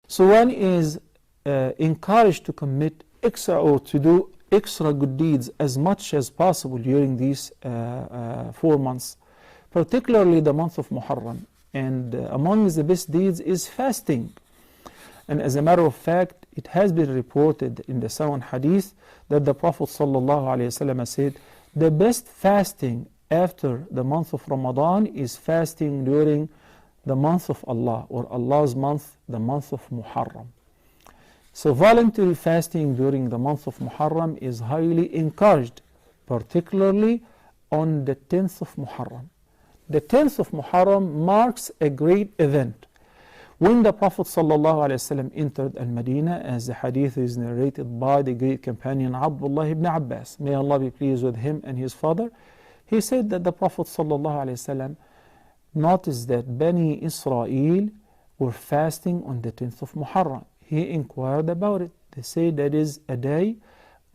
So one is encouraged to commit extra or to do extra good deeds as much as possible during these 4 months, particularly the month of Muharram. And among the best deeds is fasting. And as a matter of fact, it has been reported in the Sahih Hadith that the Prophet ﷺ said, the best fasting after the month of Ramadan is fasting during the month of Allah, or Allah's month, the month of Muharram. So voluntary fasting during the month of Muharram is highly encouraged, particularly on the 10th of Muharram. The 10th of Muharram marks a great event. When the Prophet ﷺ entered Al-Madinah, as the hadith is narrated by the great companion Abdullah ibn Abbas, may Allah be pleased with him and his father, he said that the Prophet ﷺ noticed that Bani Israel were fasting on the 10th of Muharram. He inquired about it. They say that is a day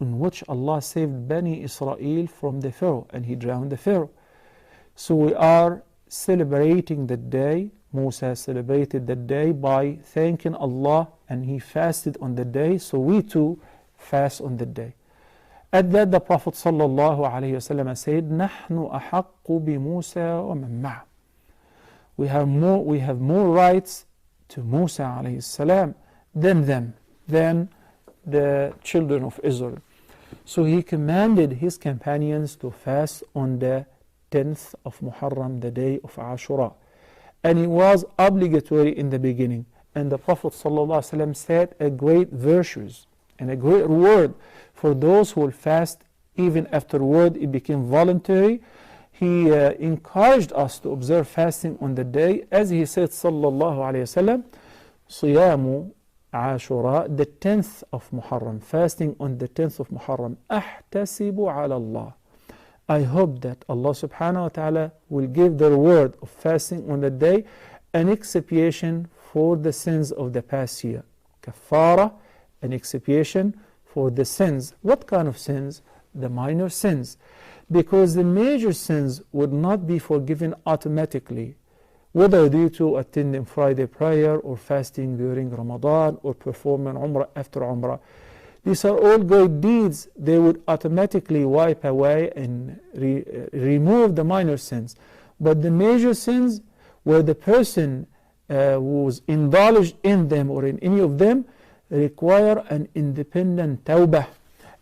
in which Allah saved Bani Israel from the Pharaoh, and he drowned the Pharaoh. So we are celebrating the day. Musa celebrated the day by thanking Allah, and he fasted on the day, so we too fast on the day. At that, the Prophet ﷺ said, نحن أحق بموسى ومن معه. We have more rights to Musa alayhi salam than them, than the children of Israel. So he commanded his companions to fast on the 10th of Muharram, the day of Ashura. And it was obligatory in the beginning. And the Prophet ﷺ said a great virtues and a great reward for those who will fast. Even afterward it became voluntary. He encouraged us to observe fasting on the day, as he said sallallahu alayhi wasallam, صيام عاشوراء, the 10th of Muharram, fasting on the 10th of Muharram, أحتسب على الله. I hope that Allah subhanahu wa ta'ala will give the reward of fasting on the day an expiation for the sins of the past year. Kafara, an expiation for the sins. What kind of sins? The minor sins. Because the major sins would not be forgiven automatically, whether due to attending Friday prayer or fasting during Ramadan or performing Umrah after Umrah. These are all great deeds. They would automatically wipe away and remove the minor sins. But the major sins, where the person who's indulged in them or in any of them, require an independent tawbah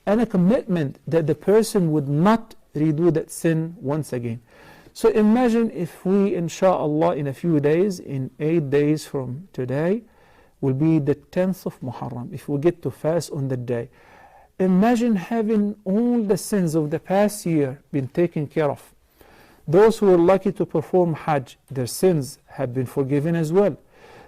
and a commitment that the person would not redo that sin once again. So imagine if we, inshallah, in a few days, in 8 days from today, will be the 10th of Muharram, if we get to fast on the day. Imagine having all the sins of the past year been taken care of. Those who were lucky to perform Hajj, their sins have been forgiven as well.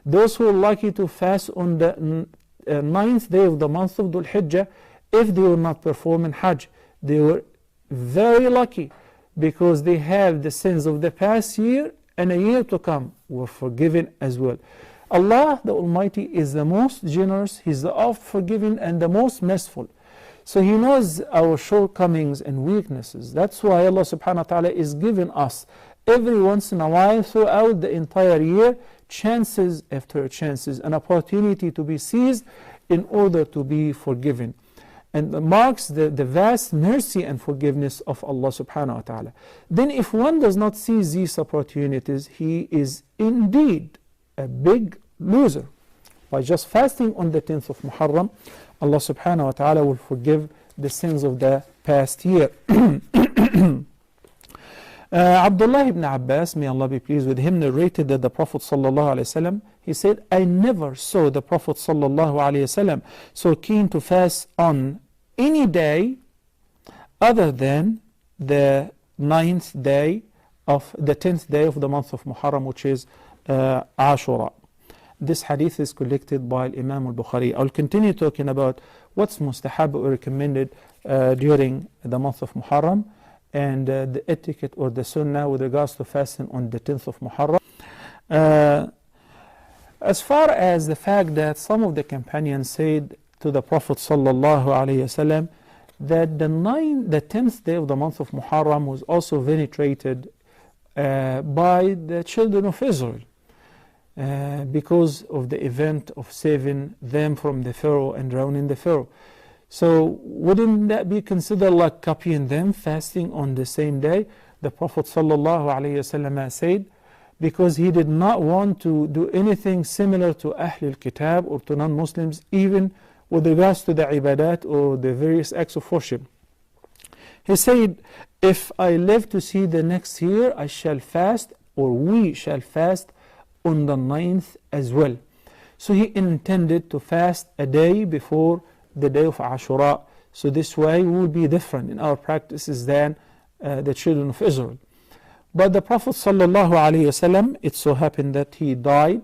Those who were lucky to fast on the 9th day of the month of Dhul Hijjah, if they were not performing Hajj, they were very lucky, because they have the sins of the past year and a year to come were forgiven as well. Allah the Almighty is the most generous, He's the oft forgiving and the most merciful. So He knows our shortcomings and weaknesses. That's why Allah subhanahu wa ta'ala is giving us every once in a while throughout the entire year chances after chances, an opportunity to be seized in order to be forgiven. And marks the vast mercy and forgiveness of Allah subhanahu wa ta'ala. Then if one does not seize these opportunities, he is indeed a big loser. By just fasting on the 10th of Muharram, Allah subhanahu wa ta'ala will forgive the sins of the past year. Abdullah ibn Abbas, may Allah be pleased with him, narrated that the Prophet sallallahu alaihi wasallam, he said, I never saw the Prophet sallallahu alaihi wasallam so keen to fast on any day other than the 9th day of the 10th day of the month of Muharram, which is Ashura. This hadith is collected by Imam al-Bukhari. I'll continue talking about what's mustahab or recommended during the month of Muharram, and the etiquette or the sunnah with regards to fasting on the 10th of Muharram. As far as the fact that some of the companions said to the Prophet sallallahu alaihi wasallam that the 10th day of the month of Muharram was also venerated by the children of Israel. because of the event of saving them from the Pharaoh and drowning the Pharaoh. So wouldn't that be considered like copying them, fasting on the same day? The Prophet ﷺ said, because he did not want to do anything similar to Ahlul Kitab or to non-Muslims, even with regards to the ibadat or the various acts of worship. He said, if I live to see the next year, I shall fast, or we shall fast on the 9th as well. So he intended to fast a day before the day of Ashura. So this way we will be different in our practices than the children of Israel. But the Prophet ﷺ, it so happened that he died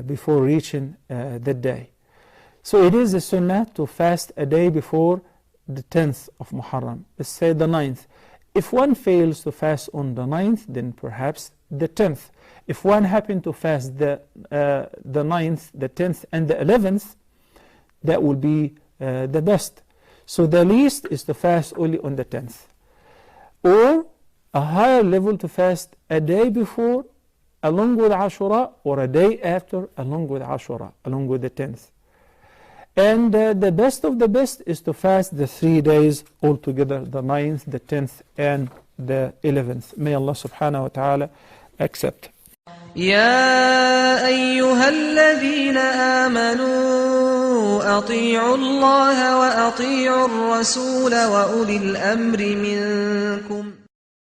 before reaching that day. So it is a sunnah to fast a day before the 10th of Muharram. Let's say the 9th. If one fails to fast on the 9th, then perhaps the 10th. If one happened to fast the 9th, the 10th, and the 11th, that will be the best. So the least is to fast only on the 10th. Or a higher level to fast a day before along with Ashura, or a day after along with Ashura, along with the 10th. And the best of the best is to fast the 3 days altogether, the 9th, the 10th, and the 11th. May Allah subhanahu wa ta'ala accept. يا أيها الذين آمنوا أطيعوا الله وأطيعوا الرسول وأولي الأمر منكم